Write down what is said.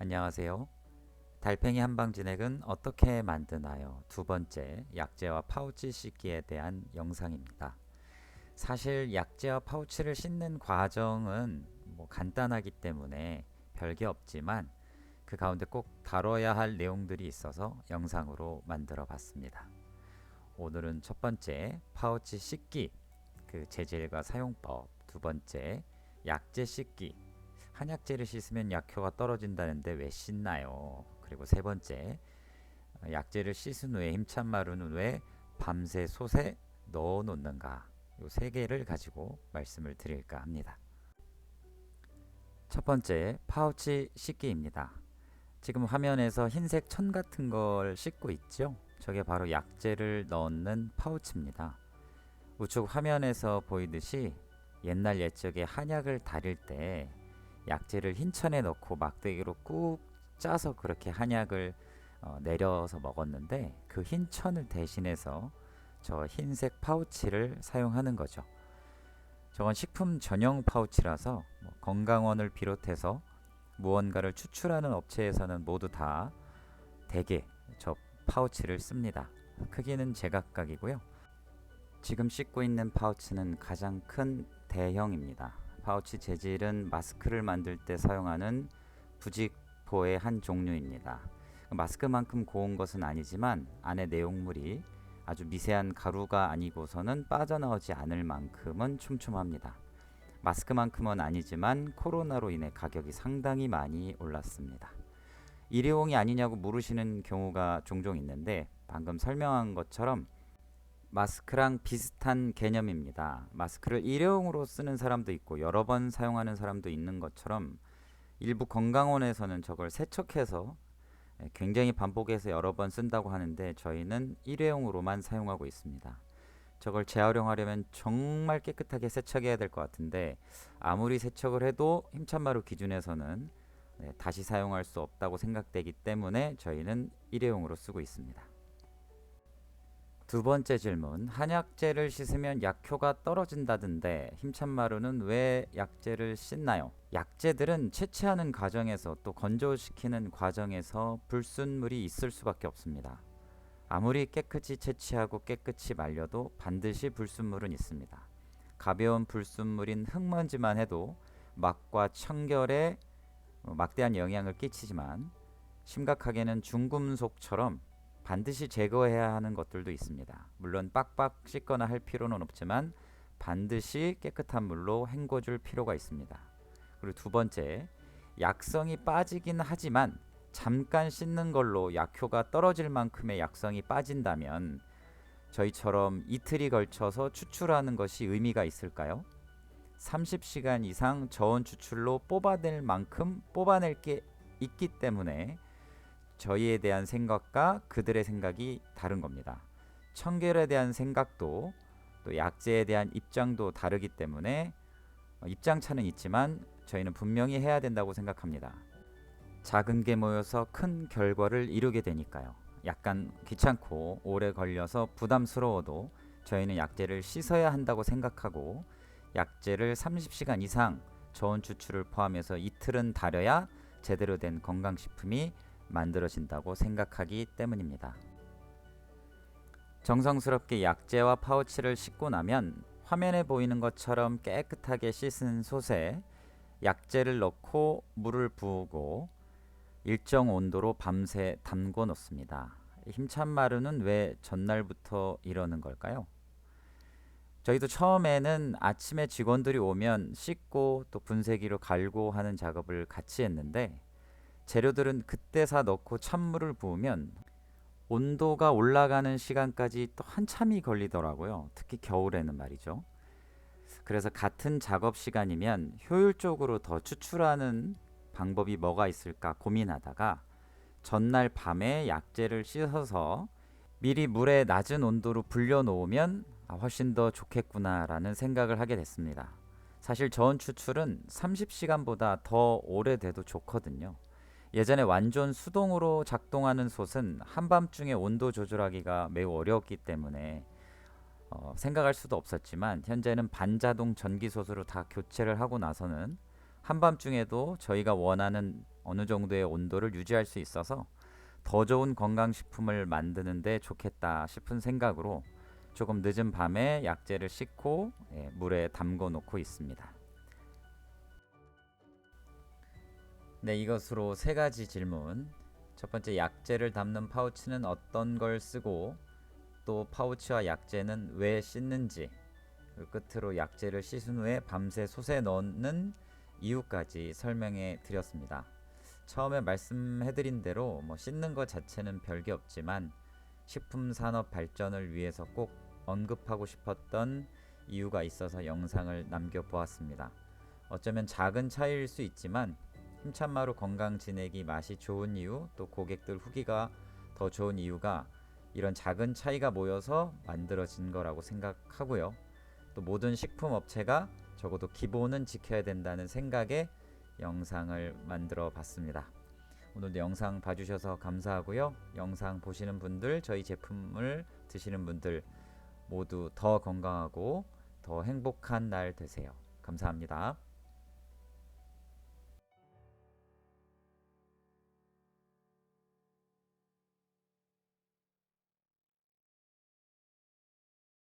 안녕하세요. 달팽이 한방진액은 어떻게 만드나요? 두 번째, 약재와 파우치 씻기에 대한 영상입니다. 사실 약재와 파우치를 씻는 과정은 간단하기 때문에 별게 없지만 그 가운데 꼭 다뤄야 할 내용들이 있어서 영상으로 만들어 봤습니다. 오늘은 첫 번째, 파우치 씻기, 그 재질과 사용법. 두 번째, 약재 씻기. 한약재를 씻으면 약효가 떨어진다는데 왜 씻나요? 그리고 세 번째, 약재를 씻은 후에 힘찬 마루는 왜 밤새 솥에 넣어 놓는가? 이 세 개를 가지고 말씀을 드릴까 합니다. 첫 번째, 파우치 씻기입니다. 지금 화면에서 흰색 천 같은 걸 씻고 있죠? 저게 바로 약재를 넣는 파우치입니다. 우측 화면에서 보이듯이 옛날 옛적에 한약을 다릴 때 약재를 흰 천에 넣고 막대기로 꾹 짜서 그렇게 한약을 내려서 먹었는데 그 흰 천을 대신해서 저 흰색 파우치를 사용하는 거죠. 저건 식품 전용 파우치라서 건강원을 비롯해서 무언가를 추출하는 업체에서는 모두 다 대개 저 파우치를 씁니다. 크기는 제각각이고요. 지금 씻고 있는 파우치는 가장 큰 대형입니다. 파우치 재질은 마스크를 만들 때 사용하는 부직포의 한 종류입니다. 마스크만큼 고운 것은 아니지만 안에 내용물이 아주 미세한 가루가 아니고서는 빠져나오지 않을 만큼은 촘촘합니다. 마스크만큼은 아니지만 코로나로 인해 가격이 상당히 많이 올랐습니다. 일회용이 아니냐고 물으시는 경우가 종종 있는데 방금 설명한 것처럼 마스크랑 비슷한 개념입니다. 마스크를 일회용으로 쓰는 사람도 있고 여러 번 사용하는 사람도 있는 것처럼 일부 건강원에서는 저걸 세척해서 굉장히 반복해서 여러 번 쓴다고 하는데 저희는 일회용으로만 사용하고 있습니다. 저걸 재활용하려면 정말 깨끗하게 세척해야 될 것 같은데 아무리 세척을 해도 힘찬마루 기준에서는 다시 사용할 수 없다고 생각되기 때문에 저희는 일회용으로 쓰고 있습니다. 두 번째 질문, 한약재를 씻으면 약효가 떨어진다던데 힘찬 마루는 왜 약재를 씻나요? 약재들은 채취하는 과정에서 또 건조시키는 과정에서 불순물이 있을 수밖에 없습니다. 아무리 깨끗이 채취하고 깨끗이 말려도 반드시 불순물은 있습니다. 가벼운 불순물인 흙먼지만 해도 막과 청결에 막대한 영향을 끼치지만 심각하게는 중금속처럼 반드시 제거해야 하는 것들도 있습니다. 물론 빡빡 씻거나 할 필요는 없지만 반드시 깨끗한 물로 헹궈줄 필요가 있습니다. 그리고 두 번째, 약성이 빠지긴 하지만 잠깐 씻는 걸로 약효가 떨어질 만큼의 약성이 빠진다면 저희처럼 이틀이 걸쳐서 추출하는 것이 의미가 있을까요? 30시간 이상 저온 추출로 뽑아낼 만큼 뽑아낼 게 있기 때문에 저희에 대한 생각과 그들의 생각이 다른 겁니다. 청결에 대한 생각도 또 약재에 대한 입장도 다르기 때문에 입장 차는 있지만 저희는 분명히 해야 된다고 생각합니다. 작은 게 모여서 큰 결과를 이루게 되니까요. 약간 귀찮고 오래 걸려서 부담스러워도 저희는 약재를 씻어야 한다고 생각하고 약재를 30시간 이상 저온 추출을 포함해서 이틀은 달여야 제대로 된 건강식품이 만들어진다고 생각하기 때문입니다. 정성스럽게 약재와 파우치를 씻고 나면 화면에 보이는 것처럼 깨끗하게 씻은 솥에 약재를 넣고 물을 부으고 일정 온도로 밤새 담궈 놓습니다. 힘찬 마루는 왜 전날부터 이러는 걸까요? 저희도 처음에는 아침에 직원들이 오면 씻고 또 분쇄기로 갈고 하는 작업을 같이 했는데 재료들은 그때 사 넣고 찬물을 부으면 온도가 올라가는 시간까지 또 한참이 걸리더라고요. 특히 겨울에는 말이죠. 그래서 같은 작업 시간이면 효율적으로 더 추출하는 방법이 뭐가 있을까 고민하다가 전날 밤에 약재를 씻어서 미리 물에 낮은 온도로 불려 놓으면 훨씬 더 좋겠구나라는 생각을 하게 됐습니다. 사실 저온 추출은 30시간보다 더 오래돼도 좋거든요. 예전에 완전 수동으로 작동하는 솥은 한밤중에 온도 조절하기가 매우 어려웠기 때문에 생각할 수도 없었지만 현재는 반자동 전기솥으로 다 교체를 하고 나서는 한밤중에도 저희가 원하는 어느 정도의 온도를 유지할 수 있어서 더 좋은 건강식품을 만드는데 좋겠다 싶은 생각으로 조금 늦은 밤에 약재를 씻고 물에 담궈 놓고 있습니다. 네, 이것으로 세 가지 질문. 첫 번째, 약재를 담는 파우치는 어떤 걸 쓰고 또 파우치와 약재는 왜 씻는지, 그리고 끝으로 약재를 씻은 후에 밤새 솥에 넣는 이유까지 설명해 드렸습니다. 처음에 말씀해드린 대로 씻는 것 자체는 별게 없지만 식품 산업 발전을 위해서 꼭 언급하고 싶었던 이유가 있어서 영상을 남겨보았습니다. 어쩌면 작은 차이일 수 있지만 힘찬마루 건강 지내기 맛이 좋은 이유, 또 고객들 후기가 더 좋은 이유가 이런 작은 차이가 모여서 만들어진 거라고 생각하고요. 또 모든 식품 업체가 적어도 기본은 지켜야 된다는 생각에 영상을 만들어 봤습니다. 오늘도 영상 봐주셔서 감사하고요. 영상 보시는 분들, 저희 제품을 드시는 분들 모두 더 건강하고 더 행복한 날 되세요. 감사합니다.